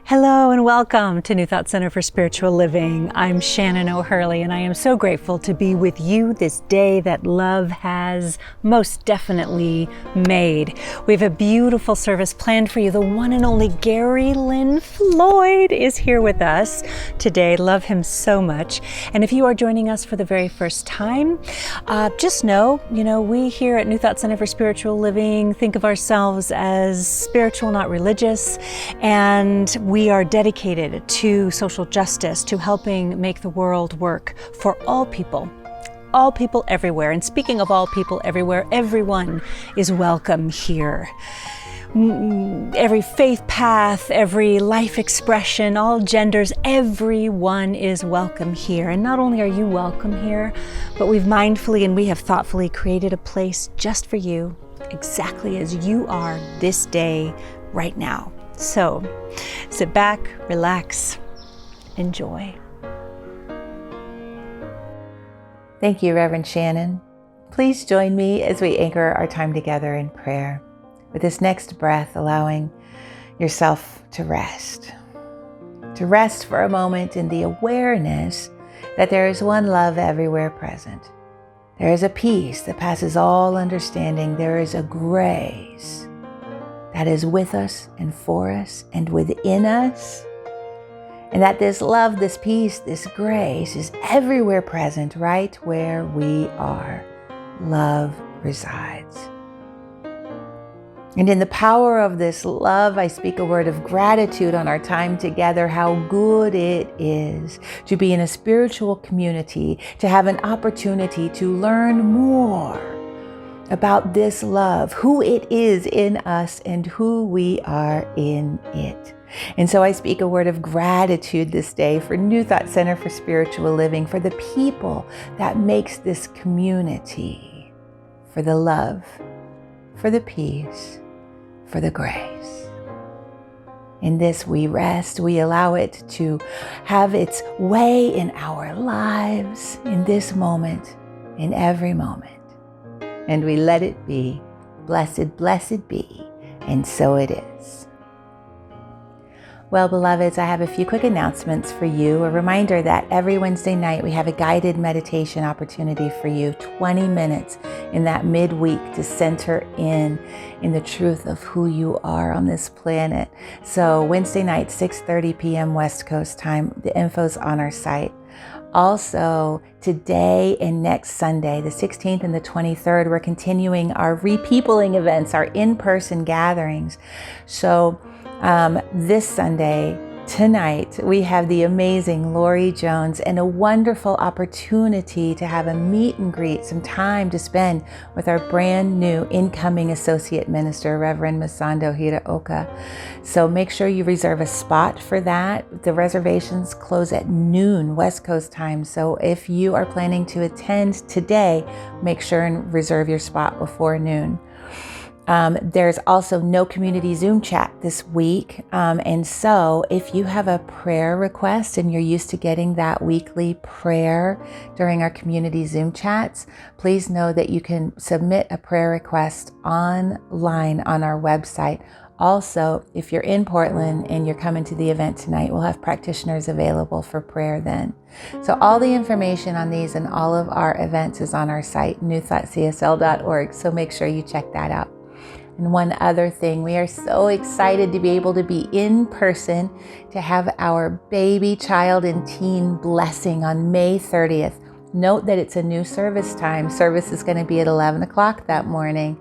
Hello and welcome to New Thought Center for Spiritual Living. I'm Shannon O'Hurley, and I am so grateful to be with you this day that love has most definitely made. We have a beautiful service planned for you. The one and only Gary Lynn Floyd is here with us today. Love him so much. And if you are joining us for the very first time, just know, we here at New Thought Center for Spiritual Living think of ourselves as spiritual, not religious, and we are dedicated to social justice, to helping make the world work for all people everywhere. And speaking of all people everywhere, everyone is welcome here. Every faith path, every life expression, all genders, everyone is welcome here. And not only are you welcome here, but we've mindfully and we have thoughtfully created a place just for you, exactly as you are this day, right now. So sit back, relax, enjoy. Thank you, Reverend Shannon. Please join me as we anchor our time together in prayer, with this next breath allowing yourself to rest for a moment in the awareness that there is one love everywhere present. There is a peace that passes all understanding. There is a grace that is with us and for us and within us. And that this love, this peace, this grace is everywhere present, right where we are. Love resides. And in the power of this love, I speak a word of gratitude on our time together, how good it is to be in a spiritual community, to have an opportunity to learn more about this love, who it is in us and who we are in it. And so I speak a word of gratitude this day for New Thought Center for Spiritual Living, for the people that makes this community, for the love, for the peace, for the grace. In this we rest, we allow it to have its way in our lives, in this moment, in every moment. And we let it be. Blessed, blessed be. And so it is. Well, beloveds, I have a few quick announcements for you. A reminder that every Wednesday night we have a guided meditation opportunity for you, 20 minutes in that midweek to center in the truth of who you are on this planet. So Wednesday night, 6:30 p.m. West Coast time. The info's on our site. Also, today and next Sunday, the 16th and the 23rd, we're continuing our repeopling events, our in-person gatherings. So this Sunday, tonight, we have the amazing Lori Jones and a wonderful opportunity to have a meet and greet, some time to spend with our brand new incoming associate minister, Reverend Masando Hiraoka. So make sure you reserve a spot for that. The reservations close at noon West Coast time. So if you are planning to attend today, make sure and reserve your spot before noon. There's also no community Zoom chat this week. And so if you have a prayer request and you're used to getting that weekly prayer during our community Zoom chats, please know that you can submit a prayer request online on our website. Also, if you're in Portland and you're coming to the event tonight, we'll have practitioners available for prayer then. So all the information on these and all of our events is on our site, newthoughtcsl.org. So make sure you check that out. And one other thing, we are so excited to be able to be in person to have our baby, child, and teen blessing on May 30th. Note that it's a new service time. Service is going to be at 11 o'clock that morning.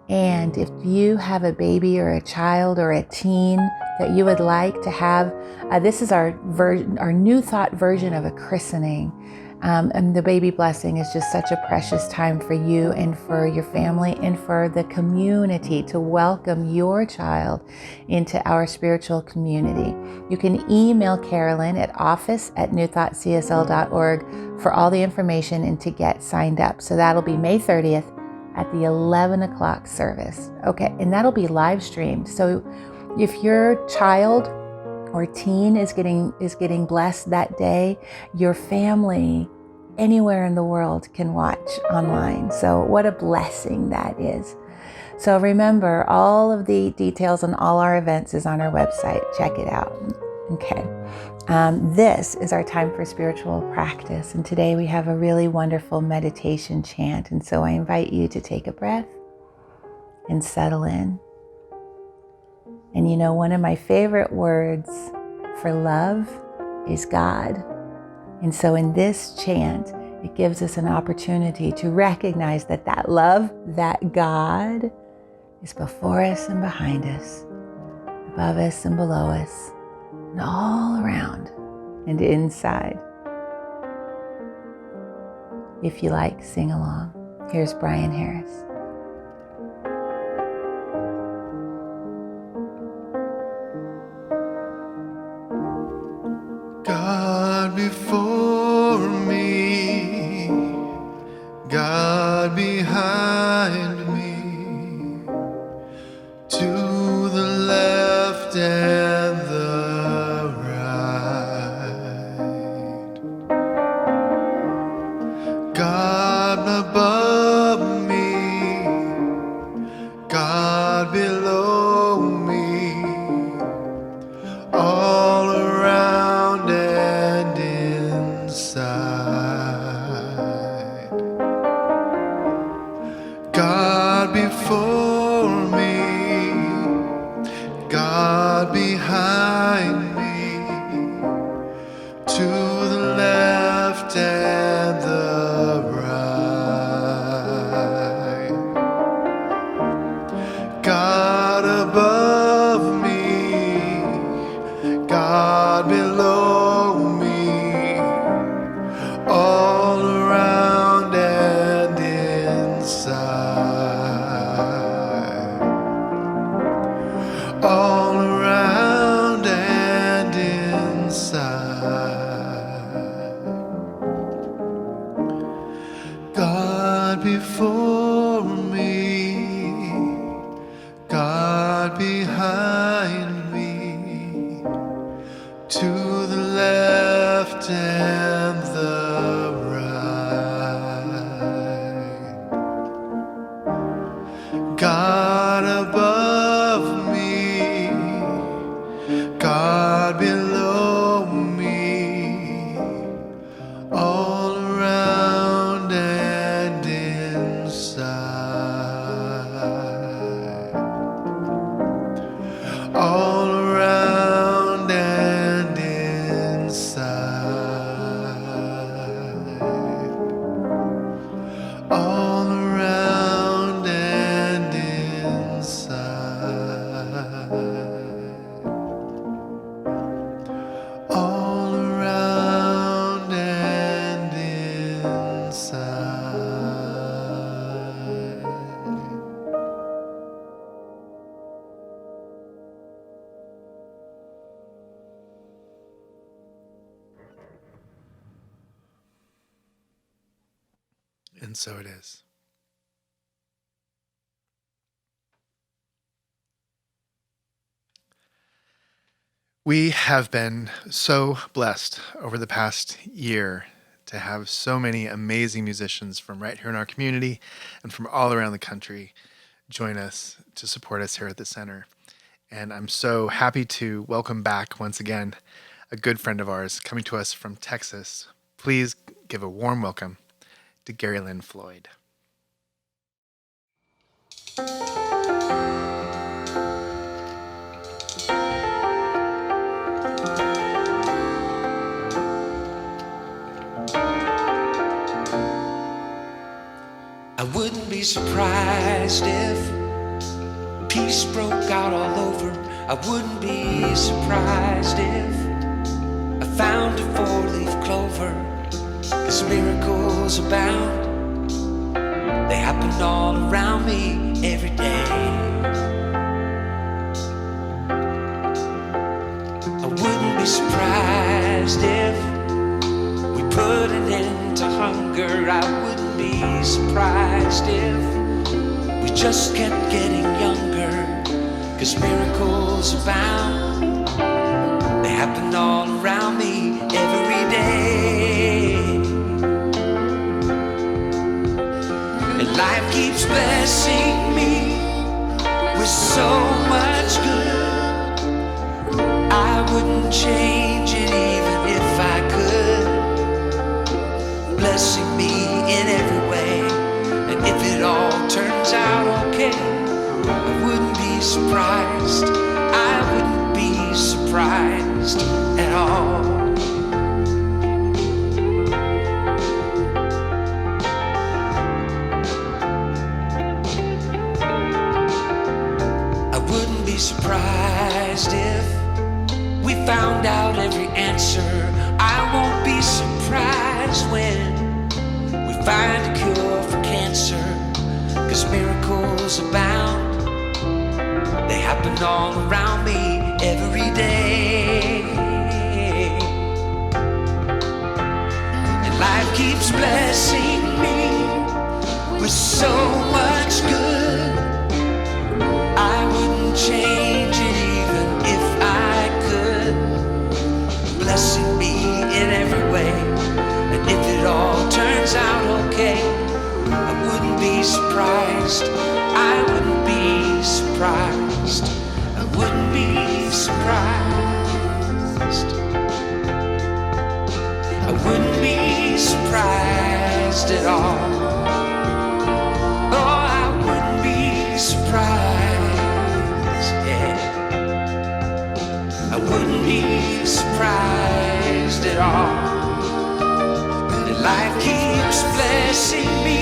And if you have a baby or a child or a teen that you would like to have, this is our New Thought version of a christening. And the baby blessing is just such a precious time for you and for your family and for the community to welcome your child into our spiritual community. You can email Carolyn at office@newthoughtcsl.org for all the information and to get signed up. So that'll be May 30th at the 11 o'clock service. Okay, and that'll be live streamed. So if your child or teen is getting blessed that day, your family anywhere in the world can watch online. So what a blessing that is. So remember, all of the details on all our events is on our website. Check it out. Okay. This is our time for spiritual practice. And today we have a really wonderful meditation chant. And so I invite you to take a breath and settle in. And you know, one of my favorite words for love is God. And so in this chant, it gives us an opportunity to recognize that that love, that God is before us and behind us, above us and below us, and all around and inside. If you like, sing along. Here's Brian Harris. God before me, God behind me, to the left and the right. God above me, God below me, all around and inside. God before me, God behind me, to the left and the right. God above me, God below me, all around and inside. All around and inside. God before me, God behind me, to the left and the right. God above me, God below me, all around and inside. All around and inside. All around and inside. All around and inside. And so it is. We have been so blessed over the past year to have so many amazing musicians from right here in our community and from all around the country join us to support us here at the center. And I'm so happy to welcome back once again a good friend of ours coming to us from Texas. Please give a warm welcome to Gary Lynn Floyd. I wouldn't be surprised if peace broke out all over. I wouldn't be surprised if I found a four-leaf clover. 'Cause miracles abound, they happen all around me every day. I wouldn't be surprised if we put an end to hunger. I wouldn't be surprised if we just kept getting younger. 'Cause miracles abound, they happen all around me every day. And life keeps blessing me again, I wouldn't be surprised. I wouldn't be surprised at all. I wouldn't be surprised if we found out every answer. I won't be surprised when we find a cure for cancer, 'cause miracles abound. They happen all around me every day. And life keeps blessing me with so much good. I wouldn't change it even if I could. Blessing me in every way. And if it all turns out okay, I wouldn't be surprised. I wouldn't be surprised. I wouldn't be surprised. I wouldn't be surprised at all. Oh, I wouldn't be surprised, yeah. I wouldn't be surprised at all. And life keeps blessing me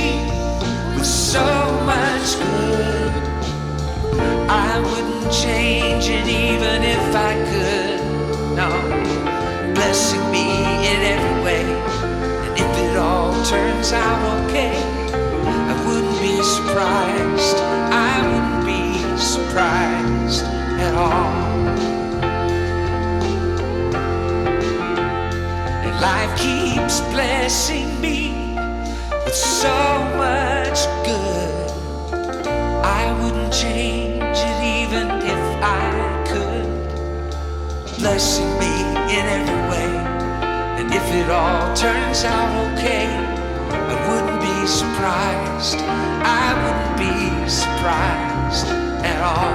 with so much good. I wouldn't change it even if I could. No, blessing me in every way. And if it all turns out okay, I wouldn't be surprised. I wouldn't be surprised at all. And life keeps blessing me with so much good. I wouldn't change it even if I could. Blessing me in every way. And if it all turns out okay, I wouldn't be surprised. I wouldn't be surprised at all.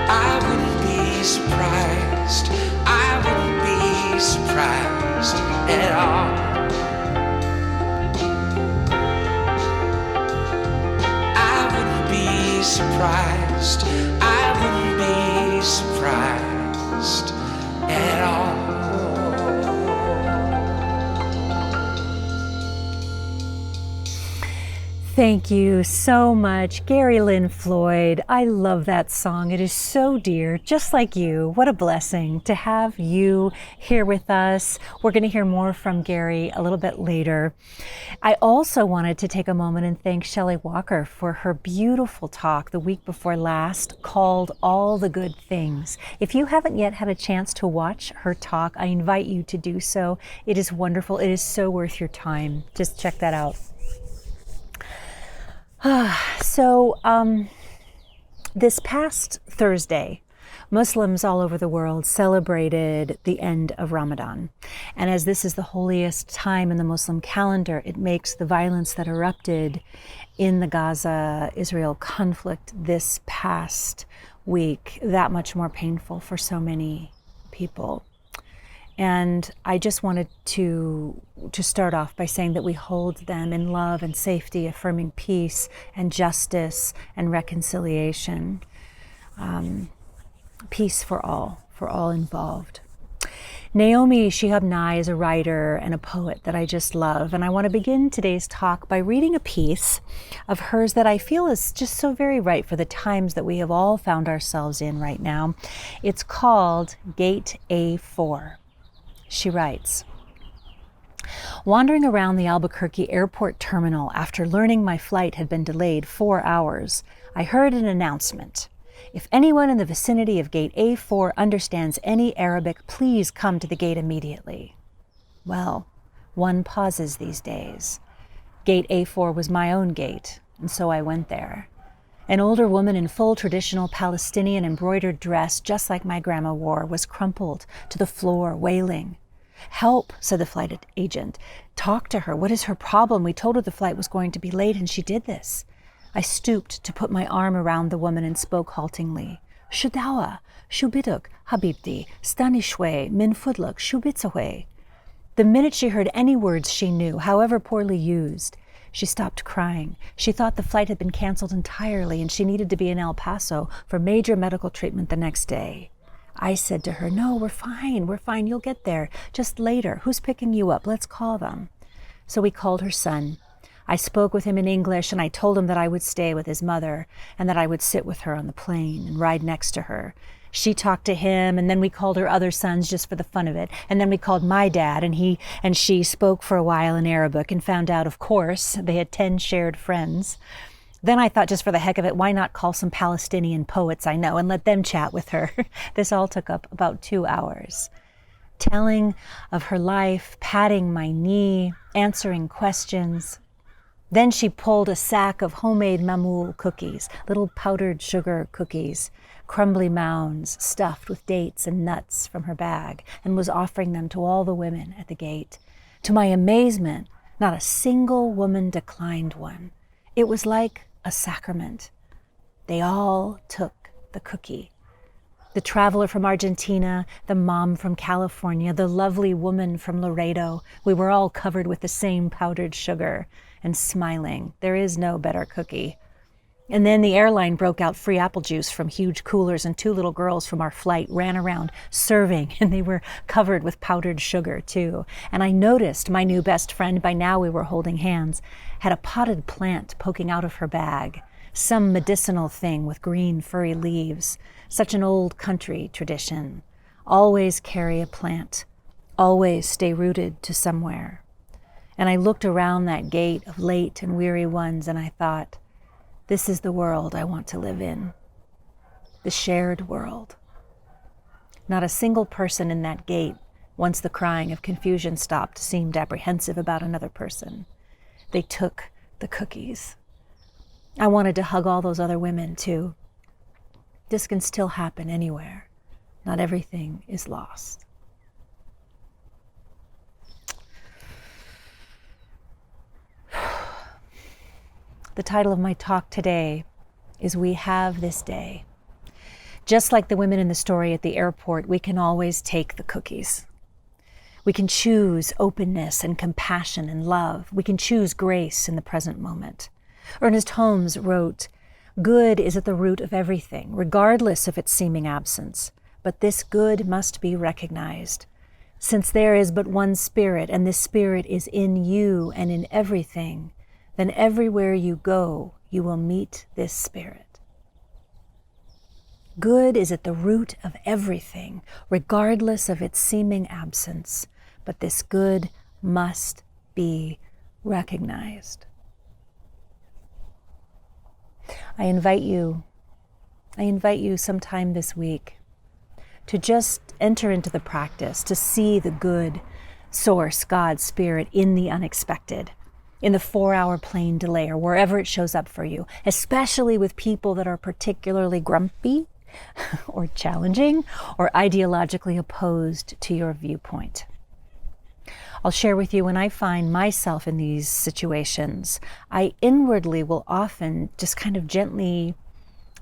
I wouldn't be surprised. I wouldn't be surprised at all. Surprised. I wouldn't be surprised at all. Thank you so much, Gary Lynn Floyd. I love that song. It is so dear, just like you. What a blessing to have you here with us. We're going to hear more from Gary a little bit later. I also wanted to take a moment and thank Shelley Walker for her beautiful talk the week before last called All the Good Things. If you haven't yet had a chance to watch her talk, I invite you to do so. It is wonderful. It is so worth your time. Just check that out. This past Thursday, Muslims all over the world celebrated the end of Ramadan. And as this is the holiest time in the Muslim calendar, it makes the violence that erupted in the Gaza-Israel conflict this past week that much more painful for so many people. And I just wanted to start off by saying that we hold them in love and safety, affirming peace and justice and reconciliation. Peace for all involved. Naomi Shihab Nye is a writer and a poet that I just love. And I want to begin today's talk by reading a piece of hers that I feel is just so very right for the times that we have all found ourselves in right now. It's called Gate A4. She writes, wandering around the Albuquerque airport terminal after learning my flight had been delayed 4 hours, I heard an announcement. If anyone in the vicinity of Gate A4 understands any Arabic, please come to the gate immediately. Well, one pauses these days. Gate A4 was my own gate, and so I went there. An older woman in full traditional Palestinian embroidered dress, just like my grandma wore, was crumpled to the floor, wailing. Help, said the flight agent. Talk to her. What is her problem? We told her the flight was going to be late, and she did this. I stooped to put my arm around the woman and spoke haltingly. Shudawa, shubiduk, habibti, stani shwe, min fudluk, shubitsawe. The minute she heard any words she knew, however poorly used, she stopped crying. She thought the flight had been canceled entirely and she needed to be in El Paso for major medical treatment the next day. I said to her, "No, we're fine, you'll get there. Just later. Who's picking you up? Let's call them." So we called her son. I spoke with him in English and I told him that I would stay with his mother and that I would sit with her on the plane and ride next to her. She talked to him, and then we called her other sons just for the fun of it. And then we called my dad, and he and she spoke for a while in Arabic and found out, of course, they had 10 shared friends. Then I thought, just for the heck of it, why not call some Palestinian poets I know and let them chat with her? This all took up about 2 hours. Telling of her life, patting my knee, answering questions. Then she pulled a sack of homemade mamoul cookies, little powdered sugar cookies, crumbly mounds stuffed with dates and nuts from her bag, and was offering them to all the women at the gate. To my amazement, not a single woman declined one. It was like a sacrament. They all took the cookie. The traveler from Argentina, the mom from California, the lovely woman from Laredo, we were all covered with the same powdered sugar and smiling. There is no better cookie. And then the airline broke out free apple juice from huge coolers, and 2 little girls from our flight ran around serving, and they were covered with powdered sugar too. And I noticed my new best friend, by now we were holding hands, had a potted plant poking out of her bag, some medicinal thing with green furry leaves, such an old country tradition. Always carry a plant, always stay rooted to somewhere. And I looked around that gate of late and weary ones, and I thought, this is the world I want to live in, the shared world. Not a single person in that gate, once the crying of confusion stopped, seemed apprehensive about another person. They took the cookies. I wanted to hug all those other women too. This can still happen anywhere. Not everything is lost. The title of my talk today is We Have This Day. Just like the women in the story at the airport, we can always take the cookies. We can choose openness and compassion and love. We can choose grace in the present moment. Ernest Holmes wrote, "Good is at the root of everything, regardless of its seeming absence. But this good must be recognized. Since there is but one spirit, and this spirit is in you and in everything, then everywhere you go, you will meet this spirit." Good is at the root of everything, regardless of its seeming absence, but this good must be recognized. I invite you sometime this week to just enter into the practice, to see the good source, God, Spirit, in the unexpected, in the 4-hour plane delay or wherever it shows up for you, especially with people that are particularly grumpy or challenging or ideologically opposed to your viewpoint. I'll share with you, when I find myself in these situations, I inwardly will often just kind of gently,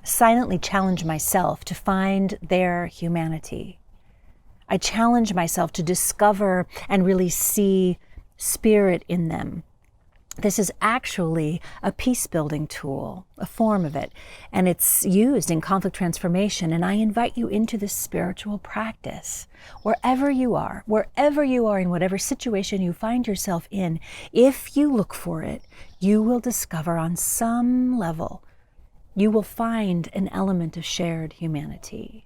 silently challenge myself to find their humanity. I challenge myself to discover and really see spirit in them. This is actually a peace-building tool, a form of it, and it's used in conflict transformation. And I invite you into this spiritual practice. Wherever you are, in whatever situation you find yourself in, if you look for it, you will discover on some level, you will find an element of shared humanity.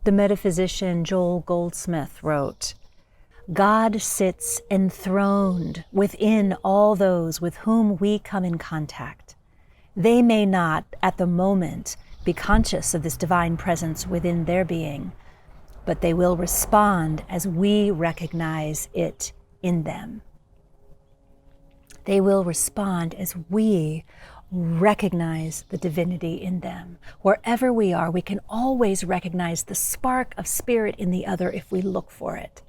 The metaphysician Joel Goldsmith wrote, "God sits enthroned within all those with whom we come in contact. They may not, at the moment, be conscious of this divine presence within their being, but they will respond as we recognize it in them." They will respond as we recognize the divinity in them. Wherever we are, we can always recognize the spark of spirit in the other if we look for it.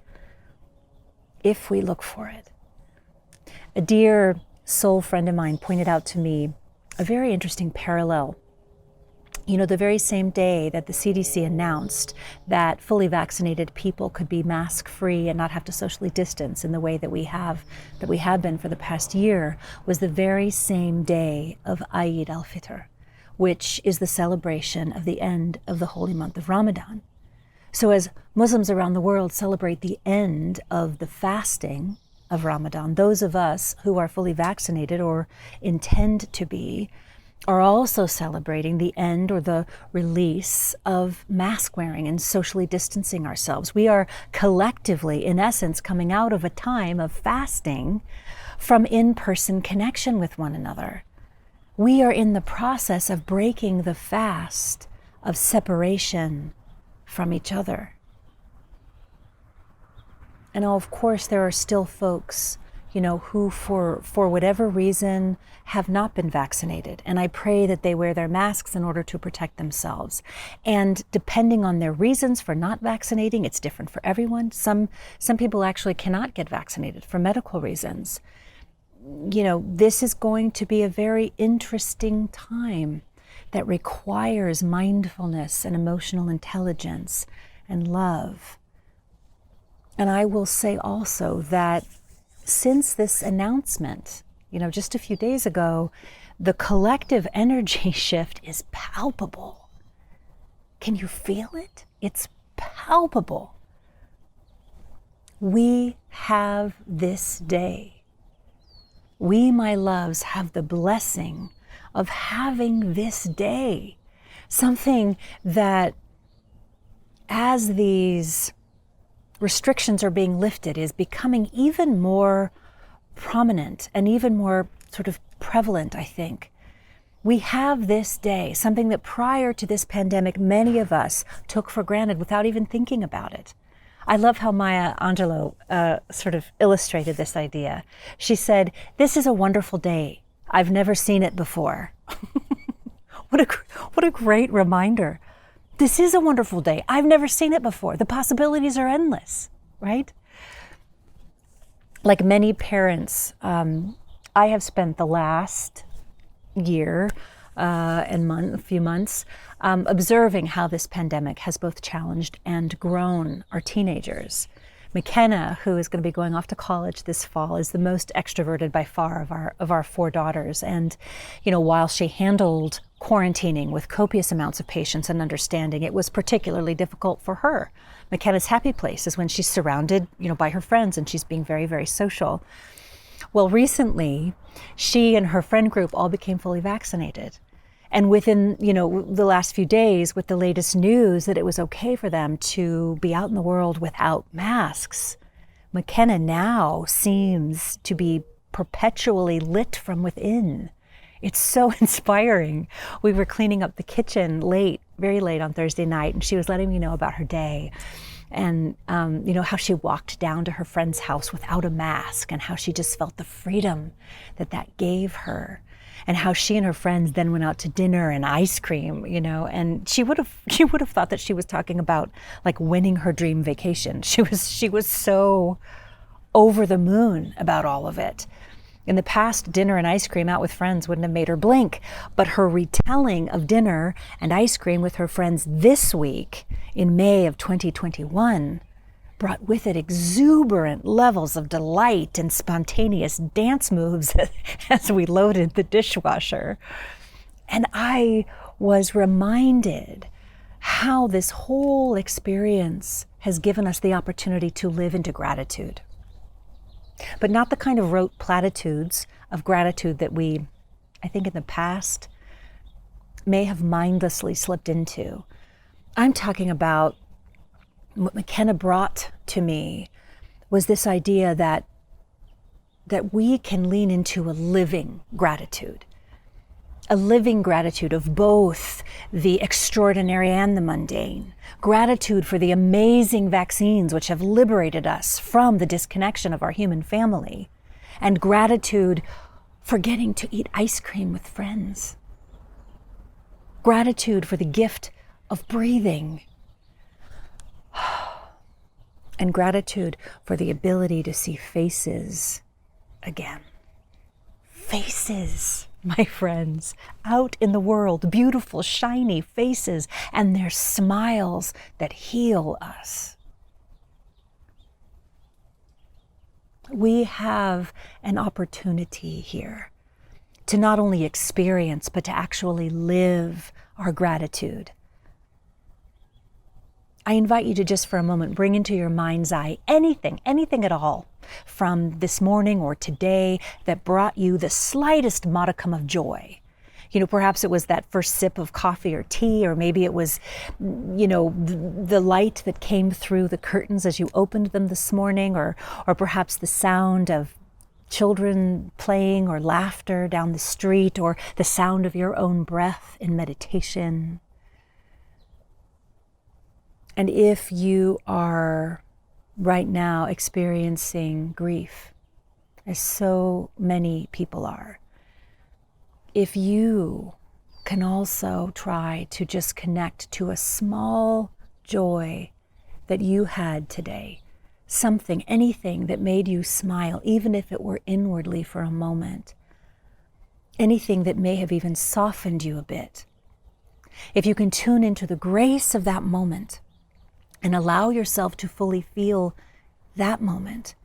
If we look for it. A dear soul friend of mine pointed out to me a very interesting parallel You know, the very same day that the CDC announced that fully vaccinated people could be mask-free and not have to socially distance in the way that we have been for the past year, was the very same day of Eid al-Fitr, which is the celebration of the end of the holy month of Ramadan. So as Muslims around the world celebrate the end of the fasting of Ramadan, those of us who are fully vaccinated or intend to be are also celebrating the end or the release of mask wearing and socially distancing ourselves. We are collectively, in essence, coming out of a time of fasting from in-person connection with one another. We are in the process of breaking the fast of separation from each other. And of course, there are still folks, you know, who for whatever reason have not been vaccinated. And I pray that they wear their masks in order to protect themselves. And depending on their reasons for not vaccinating, it's different for everyone. Some people actually cannot get vaccinated for medical reasons. You know, this is going to be a very interesting time that requires mindfulness and emotional intelligence and love. And I will say also that since this announcement, you know, just a few days ago, the collective energy shift is palpable. Can you feel it? It's palpable. We have this day. We, my loves, have the blessing of having this day. Something that, as these restrictions are being lifted, is becoming even more prominent and even more sort of prevalent, I think. We have this day, something that prior to this pandemic, many of us took for granted without even thinking about it. I love how Maya Angelou sort of illustrated this idea. She said, "This is a wonderful day. I've never seen it before." What a great reminder. This is a wonderful day. I've never seen it before. The possibilities are endless, right? Like many parents, I have spent the last year and few months observing how this pandemic has both challenged and grown our teenagers. McKenna, who is going to be going off to college this fall, is the most extroverted by far of our four daughters. And, you know, while she handled quarantining with copious amounts of patience and understanding, it was particularly difficult for her. McKenna's happy place is when she's surrounded, you know, by her friends and she's being very, very social. Well, recently, she and her friend group all became fully vaccinated. And within, you know, the last few days, with the latest news that it was okay for them to be out in the world without masks, McKenna now seems to be perpetually lit from within. It's so inspiring. We were cleaning up the kitchen late, very late on Thursday night, and she was letting me know about her day. And, you know, how she walked down to her friend's house without a mask and how she just felt the freedom that that gave her. And how she and her friends then went out to dinner and ice cream, you know, and she would have thought that she was talking about like winning her dream vacation. She was so over the moon about all of it. In the past, dinner and ice cream out with friends wouldn't have made her blink, but her retelling of dinner and ice cream with her friends this week in May of 2021 brought with it exuberant levels of delight and spontaneous dance moves as we loaded the dishwasher. And I was reminded how this whole experience has given us the opportunity to live into gratitude. But not the kind of rote platitudes of gratitude that we, I think in the past, may have mindlessly slipped into. I'm talking about what McKenna brought to me was this idea that we can lean into a living gratitude of both the extraordinary and the mundane, gratitude for the amazing vaccines which have liberated us from the disconnection of our human family, and gratitude for getting to eat ice cream with friends, gratitude for the gift of breathing, and gratitude for the ability to see faces again. Faces. my friends, out in the world, beautiful, shiny faces, and their smiles that heal us. We have an opportunity here to not only experience, but to actually live our gratitude. I invite you to just for a moment bring into your mind's eye anything at all from this morning or today that brought you the slightest modicum of joy. Perhaps it was that first sip of coffee or tea, or maybe it was, the light that came through the curtains as you opened them this morning, or perhaps the sound of children playing or laughter down the street, or the sound of your own breath in meditation. And if you are right now experiencing grief, as so many people are, if you can also try to just connect to a small joy that you had today, something, anything that made you smile, even if it were inwardly for a moment, anything that may have even softened you a bit. If you can tune into the grace of that moment and allow yourself to fully feel that moment,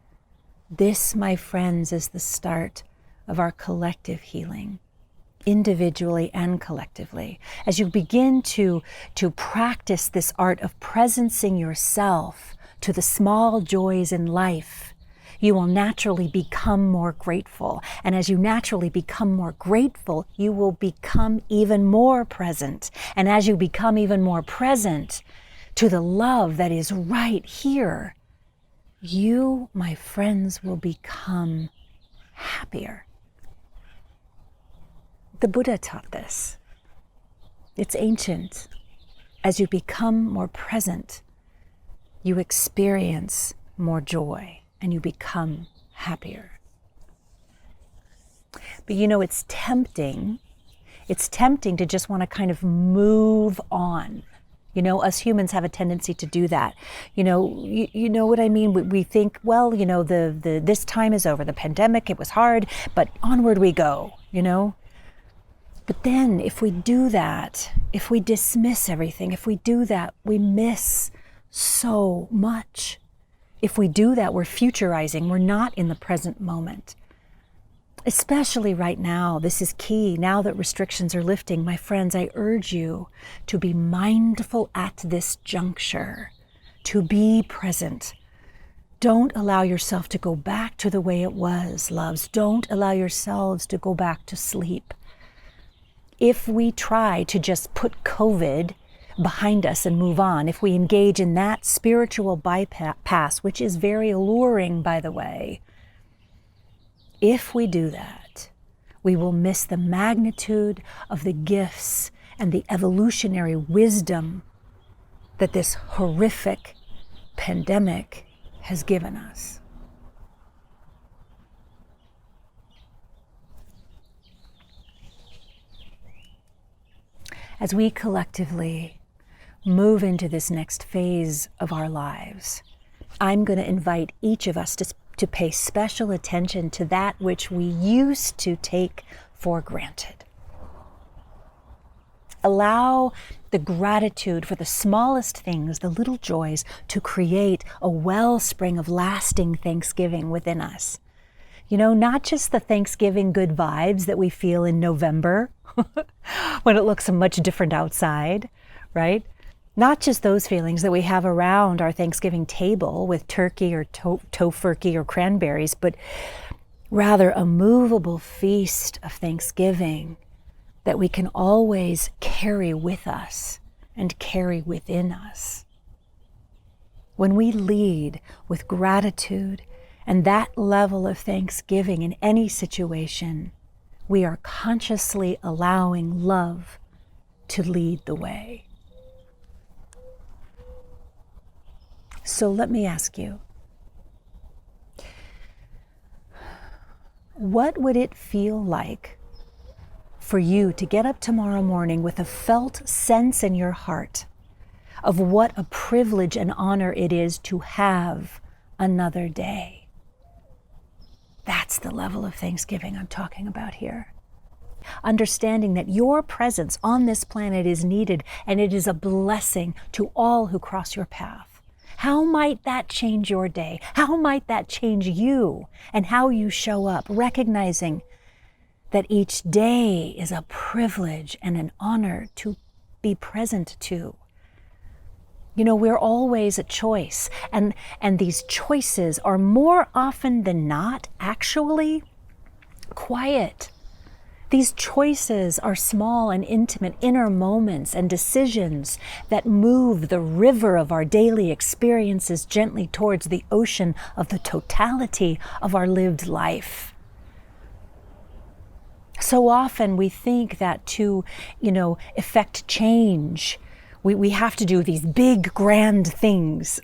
this, my friends, is the start of our collective healing, individually and collectively. As you begin to practice this art of presencing yourself to the small joys in life, you will naturally become more grateful. And as you naturally become more grateful, you will become even more present. And as you become even more present to the love that is right here, you, my friends, will become happier. The Buddha taught this. It's ancient. As you become more present, you experience more joy and you become happier. But it's tempting. It's tempting to just want to kind of move on. Us humans have a tendency to do that. You know what I mean? We think, well, this time is over. The pandemic, it was hard, but onward we go, But then if we do that, if we dismiss everything, if we do that, we miss so much. If we do that, we're futurizing. We're not in the present moment. Especially right now, this is key. Now that restrictions are lifting, my friends, I urge you to be mindful at this juncture, to be present. Don't allow yourself to go back to the way it was, loves. Don't allow yourselves to go back to sleep. If we try to just put COVID behind us and move on, if we engage in that spiritual bypass, which is very alluring, by the way, if we do that, we will miss the magnitude of the gifts and the evolutionary wisdom that this horrific pandemic has given us. As we collectively move into this next phase of our lives, I'm going to invite each of us to pay special attention to that which we used to take for granted. Allow the gratitude for the smallest things, the little joys, to create a wellspring of lasting thanksgiving within us. Not just the Thanksgiving good vibes that we feel in November when it looks much different outside, right? Not just those feelings that we have around our Thanksgiving table with turkey or tofurkey or cranberries, but rather a movable feast of Thanksgiving that we can always carry with us and carry within us. When we lead with gratitude and that level of thanksgiving in any situation, we are consciously allowing love to lead the way. So let me ask you, what would it feel like for you to get up tomorrow morning with a felt sense in your heart of what a privilege and honor it is to have another day? That's the level of thanksgiving I'm talking about here. Understanding that your presence on this planet is needed and it is a blessing to all who cross your path. How might that change your day? How might that change you and how you show up, recognizing that each day is a privilege and an honor to be present to? You know, we're always a choice, and these choices are more often than not actually quiet. These choices are small and intimate inner moments and decisions that move the river of our daily experiences gently towards the ocean of the totality of our lived life. So often we think that to, effect change, we have to do these big, grand things.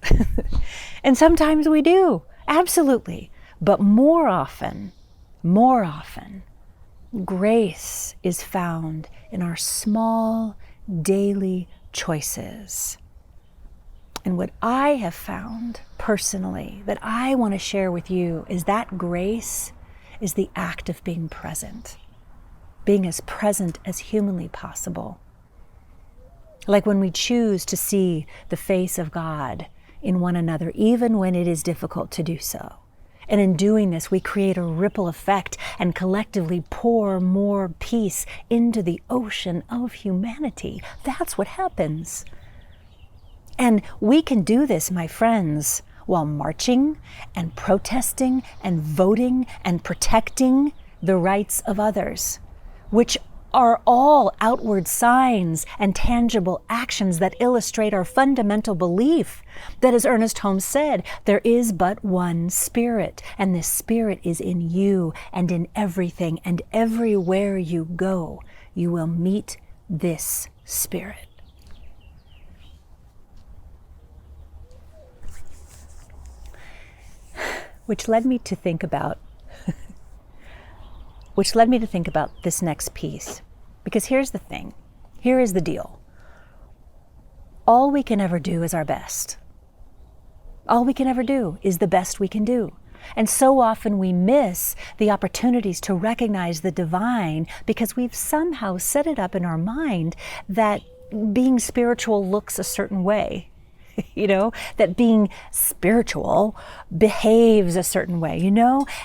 And sometimes we do, absolutely. But more often, grace is found in our small daily choices. And what I have found personally that I want to share with you is that grace is the act of being present, being as present as humanly possible. Like when we choose to see the face of God in one another, even when it is difficult to do so. And in doing this, we create a ripple effect and collectively pour more peace into the ocean of humanity. That's what happens. And we can do this, my friends, while marching and protesting and voting and protecting the rights of others, which are all outward signs and tangible actions that illustrate our fundamental belief that, as Ernest Holmes said, there is but one spirit, and this spirit is in you and in everything, and everywhere you go, you will meet this spirit. Which led me to think about this next piece. Because here's the thing. Here is the deal. All we can ever do is our best. All we can ever do is the best we can do. And so often we miss the opportunities to recognize the divine because we've somehow set it up in our mind that being spiritual looks a certain way. That being spiritual behaves a certain way,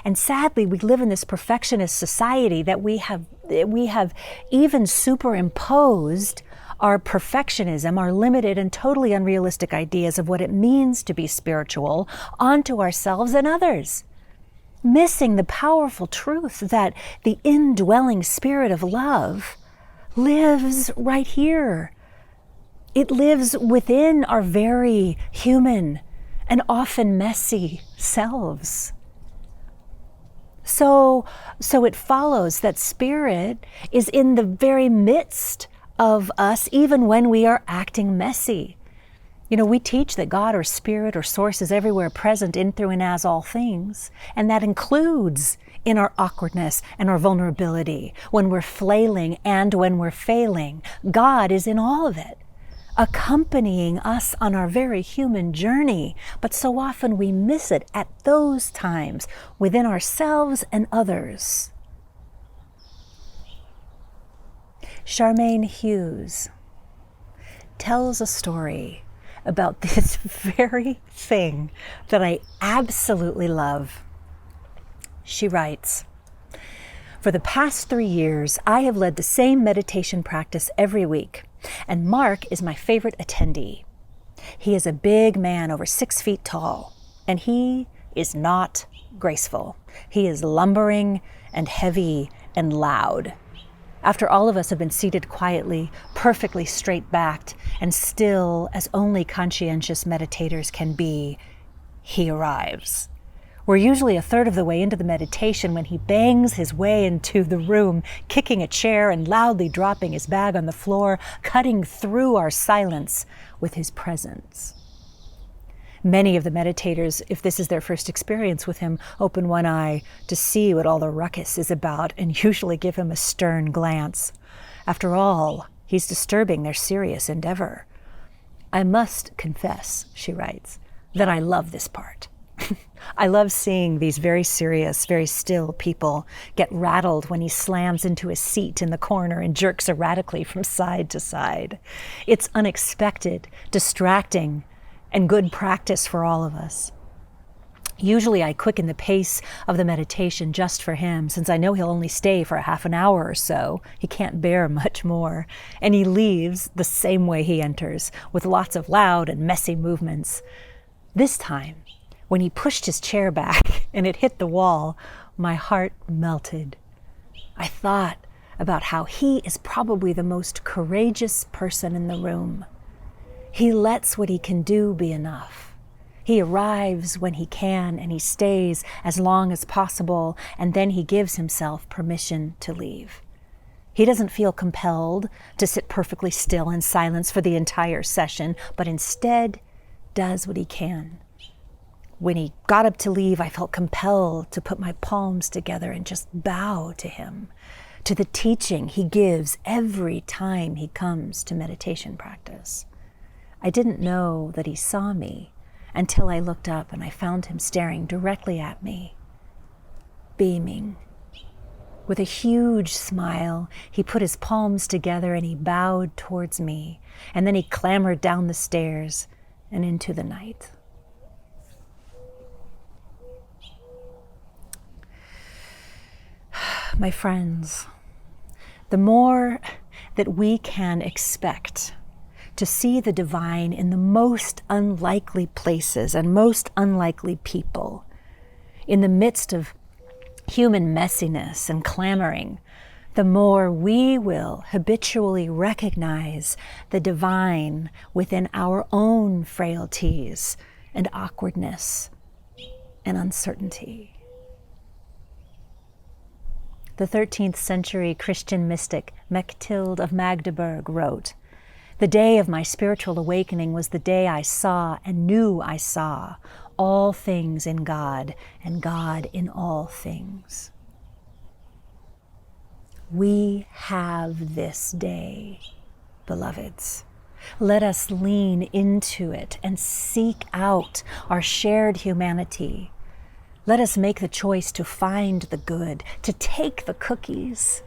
And sadly, we live in this perfectionist society that we have even superimposed our perfectionism, our limited and totally unrealistic ideas of what it means to be spiritual onto ourselves and others, missing the powerful truth that the indwelling spirit of love lives right here. It lives within our very human and often messy selves. So it follows that spirit is in the very midst of us, even when we are acting messy. We teach that God or spirit or source is everywhere present in, through, and as all things. And that includes in our awkwardness and our vulnerability, when we're flailing and when we're failing. God is in all of it, accompanying us on our very human journey, but so often we miss it at those times within ourselves and others. Charmaine Hughes tells a story about this very thing that I absolutely love. She writes, "For the past 3 years, I have led the same meditation practice every week. And Mark is my favorite attendee. He is a big man, over 6 feet tall, and he is not graceful. He is lumbering and heavy and loud. After all of us have been seated quietly, perfectly straight-backed, and still as only conscientious meditators can be, he arrives. We're usually a third of the way into the meditation when he bangs his way into the room, kicking a chair and loudly dropping his bag on the floor, cutting through our silence with his presence. Many of the meditators, if this is their first experience with him, open one eye to see what all the ruckus is about and usually give him a stern glance. After all, he's disturbing their serious endeavor. I must confess," she writes, "that I love this part. I love seeing these very serious, very still people get rattled when he slams into his seat in the corner and jerks erratically from side to side. It's unexpected, distracting, and good practice for all of us. Usually I quicken the pace of the meditation just for him, since I know he'll only stay for a half an hour or so. He can't bear much more. And he leaves the same way he enters, with lots of loud and messy movements. This time, when he pushed his chair back and it hit the wall, my heart melted. I thought about how he is probably the most courageous person in the room. He lets what he can do be enough. He arrives when he can and he stays as long as possible, and then he gives himself permission to leave. He doesn't feel compelled to sit perfectly still in silence for the entire session, but instead does what he can. When he got up to leave, I felt compelled to put my palms together and just bow to him, to the teaching he gives every time he comes to meditation practice. I didn't know that he saw me until I looked up and I found him staring directly at me, beaming. With a huge smile, he put his palms together and he bowed towards me, and then he clambered down the stairs and into the night. My friends, the more that we can expect to see the divine in the most unlikely places and most unlikely people, in the midst of human messiness and clamoring, the more we will habitually recognize the divine within our own frailties and awkwardness and uncertainty. The 13th century Christian mystic Mechtild of Magdeburg wrote, "The day of my spiritual awakening was the day I saw and knew I saw all things in God and God in all things." We have this day, beloveds. Let us lean into it and seek out our shared humanity. Let us make the choice to find the good, to take the cookies.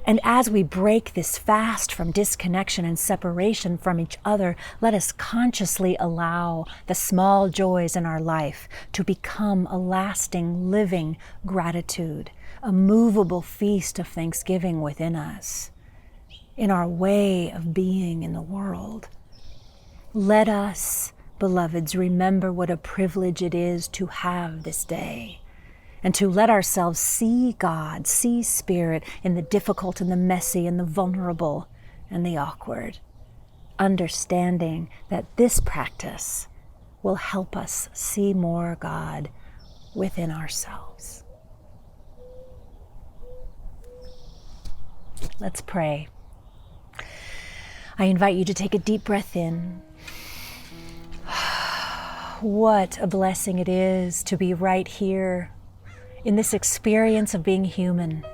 And as we break this fast from disconnection and separation from each other, let us consciously allow the small joys in our life to become a lasting, living gratitude, a movable feast of thanksgiving within us, in our way of being in the world. Let us, beloveds, remember what a privilege it is to have this day, and to let ourselves see God, see Spirit in the difficult and the messy and the vulnerable and the awkward, understanding that this practice will help us see more God within ourselves. Let's pray. I invite you to take a deep breath in. What a blessing it is to be right here in this experience of being human.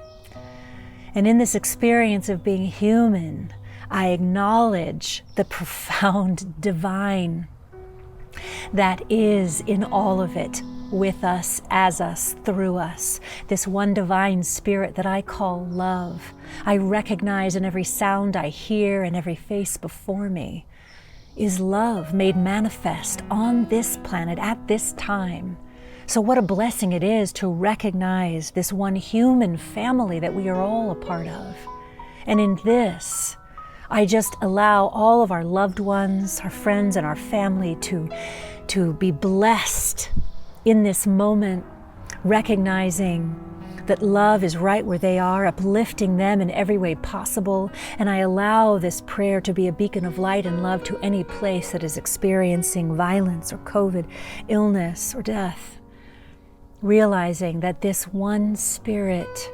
And in this experience of being human, I acknowledge the profound divine that is in all of it, with us, as us, through us. This one divine spirit that I call love, I recognize in every sound I hear and every face before me, is love made manifest on this planet at this time. So what a blessing it is to recognize this one human family that we are all a part of. And in this, I just allow all of our loved ones, our friends, and our family to be blessed in this moment, recognizing that love is right where they are, uplifting them in every way possible. And I allow this prayer to be a beacon of light and love to any place that is experiencing violence or COVID, illness, or death. Realizing that this one spirit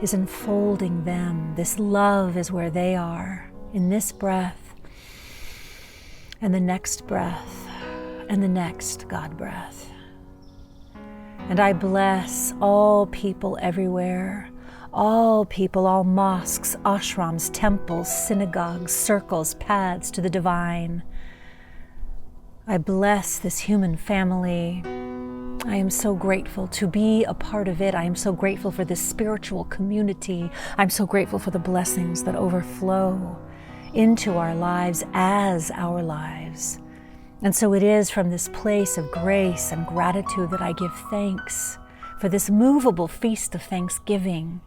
is enfolding them. This love is where they are in this breath and the next breath and the next God breath. And I bless all people everywhere, all people, all mosques, ashrams, temples, synagogues, circles, paths to the divine. I bless this human family I am so grateful to be a part of it. I am so grateful for this spiritual community. I'm so grateful for the blessings that overflow into our lives as our lives. And so it is from this place of grace and gratitude that I give thanks for this movable feast of Thanksgiving.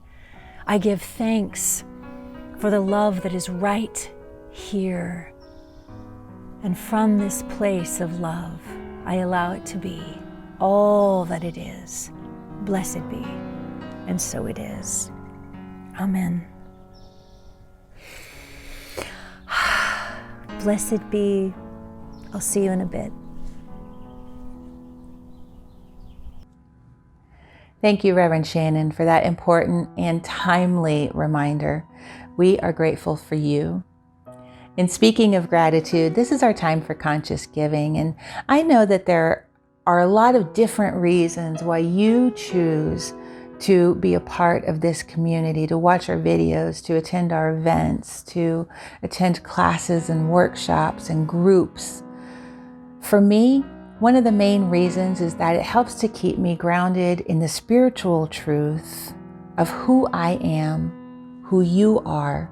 I give thanks for the love that is right here. And from this place of love, I allow it to be all that it is. Blessed be. And so it is. Amen. Blessed be. I'll see you in a bit. Thank you, Reverend Shannon, for that important and timely reminder. We are grateful for you. And speaking of gratitude, this is our time for conscious giving. And I know that there are a lot of different reasons why you choose to be a part of this community, to watch our videos, to attend our events, to attend classes and workshops and groups. For me, one of the main reasons is that it helps to keep me grounded in the spiritual truth of who I am, who you are,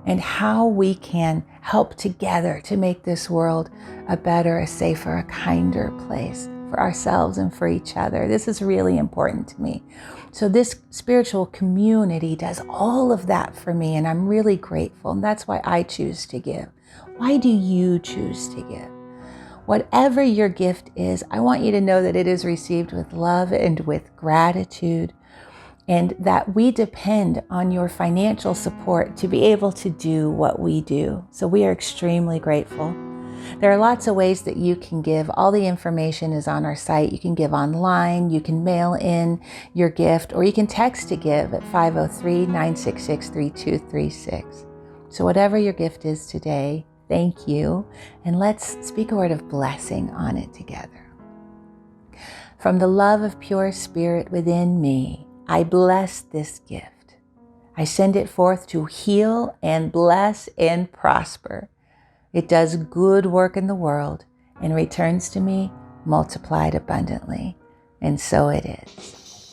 and how we can help together to make this world a better, a safer, a kinder place for ourselves and for each other. This is really important to me. So this spiritual community does all of that for me, and I'm really grateful. And that's why I choose to give. Why do you choose to give? Whatever your gift is, I want you to know that it is received with love and with gratitude, and that we depend on your financial support to be able to do what we do. So we are extremely grateful. There are lots of ways that you can give. All the information is on our site. You can give online, you can mail in your gift, or you can text to give at 503-966-3236. So whatever your gift is today, thank you, and let's speak a word of blessing on it together. From the love of pure spirit within me, I bless this gift. I send it forth to heal and bless and prosper. It does good work in the world and returns to me multiplied abundantly. And so it is.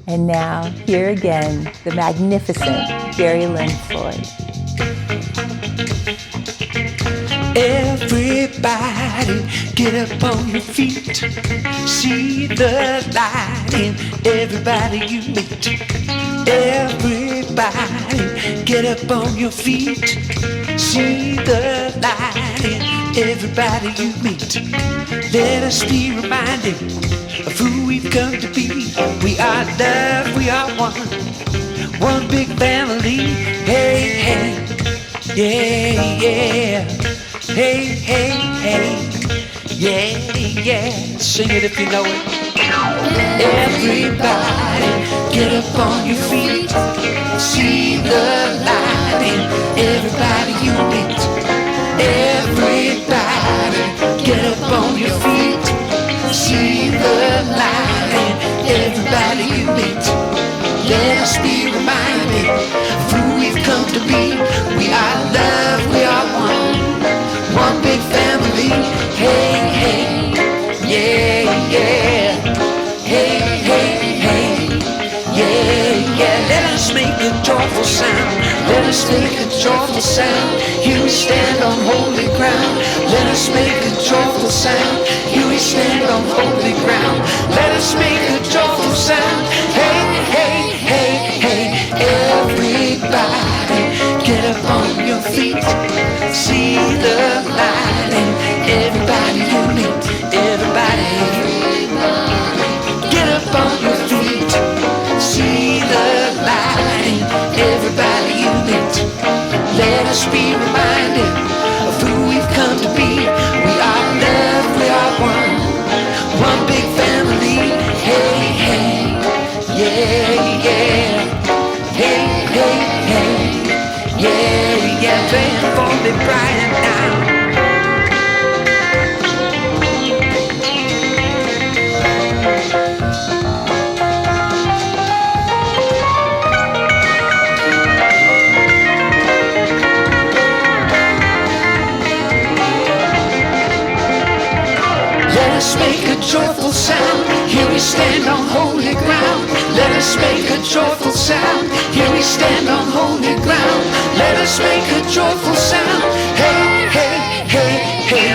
And now, here again, the magnificent Gary Lynn Floyd. Everybody get up on your feet. See the light in everybody you meet. Everybody get up on your feet. See the light in everybody you meet. Let us be reminded of who we've come to be. We are love, we are one big family. Hey, hey, yeah, yeah. Hey, hey, hey, yeah, yeah. Sing it if you know it. Everybody get up on your feet. See the light in everybody you meet. Everybody get up on your feet. See the light in everybody you meet. Let us be reminded of who we've come to be. We are love, we are one big family. Hey, hey, yeah, yeah. Hey, hey, hey, yeah, yeah. Let us make a joyful sound. Let us make a joyful sound. Here we stand on holy ground. Let us make a joyful sound. Here we stand on holy ground. Let us make a joyful sound. Hey, hey, hey, hey. Everybody get up on your feet. See the light in everybody you meet. Everybody get up on your feet. See the light in everybody you meet. Let us be reminded of who we've come to be. We are love, we are one big family. Hey, hey, yeah, yeah. Hey, hey, hey, yeah, yeah. Playing for me Brian now. Let us make a joyful sound. holy ground. Let us make a joyful sound. Here we stand on holy ground. Let us make a joyful sound. Hey, hey, hey, hey,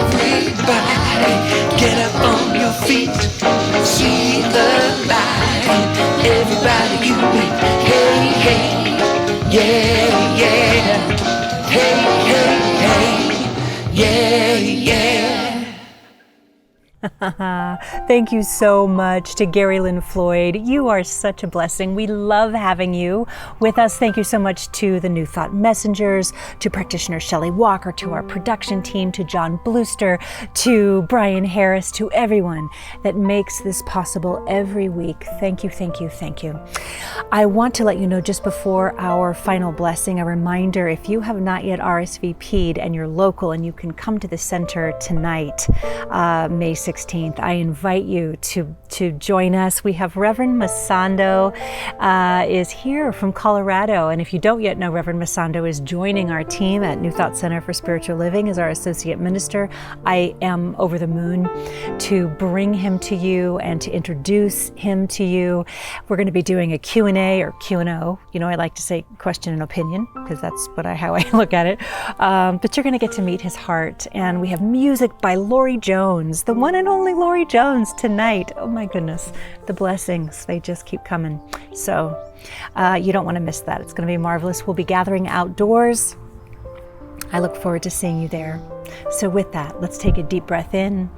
everybody, get up on your feet. See the light. Everybody you meet. Hey, hey, yeah, yeah. Hey, hey, hey, yeah, yeah. Thank you so much to Gary Lynn Floyd. You are such a blessing. We love having you with us. Thank you so much to the New Thought Messengers, to practitioner Shelley Walker, to our production team, to John Blooster, to Brian Harris, to everyone that makes this possible every week. Thank you, thank you, thank you. I want to let you know just before our final blessing, a reminder, if you have not yet RSVP'd and you're local and you can come to the center tonight, May 16th, I invite you to join us. We have Reverend Masando is here from Colorado, and if you don't yet know, Reverend Masando is joining our team at New Thought Center for Spiritual Living as our associate minister. I am over the moon to bring him to you and to introduce him to you. We're going to be doing a Q&A or Q&O. You know, I like to say question and opinion because that's how I look at it. But you're going to get to meet his heart, and we have music by Lori Jones, the one and only Lori Jones tonight. Oh my goodness, the blessings, they just keep coming. So you don't want to miss that. It's going to be marvelous. We'll be gathering outdoors. I look forward to seeing you there. So with that, let's take a deep breath in.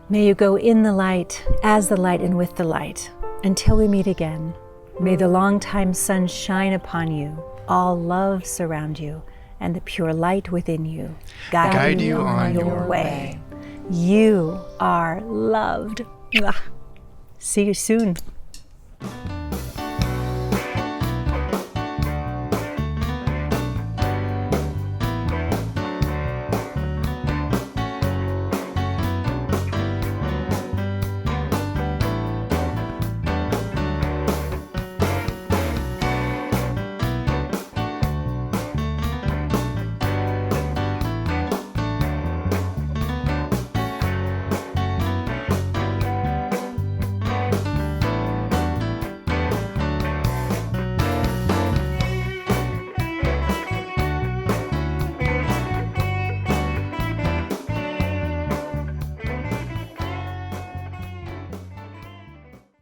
May you go in the light, as the light, and with the light, until we meet again. May the long-time sun shine upon you, all love surround you, and the pure light within you guide you on your way. You are loved. See you soon.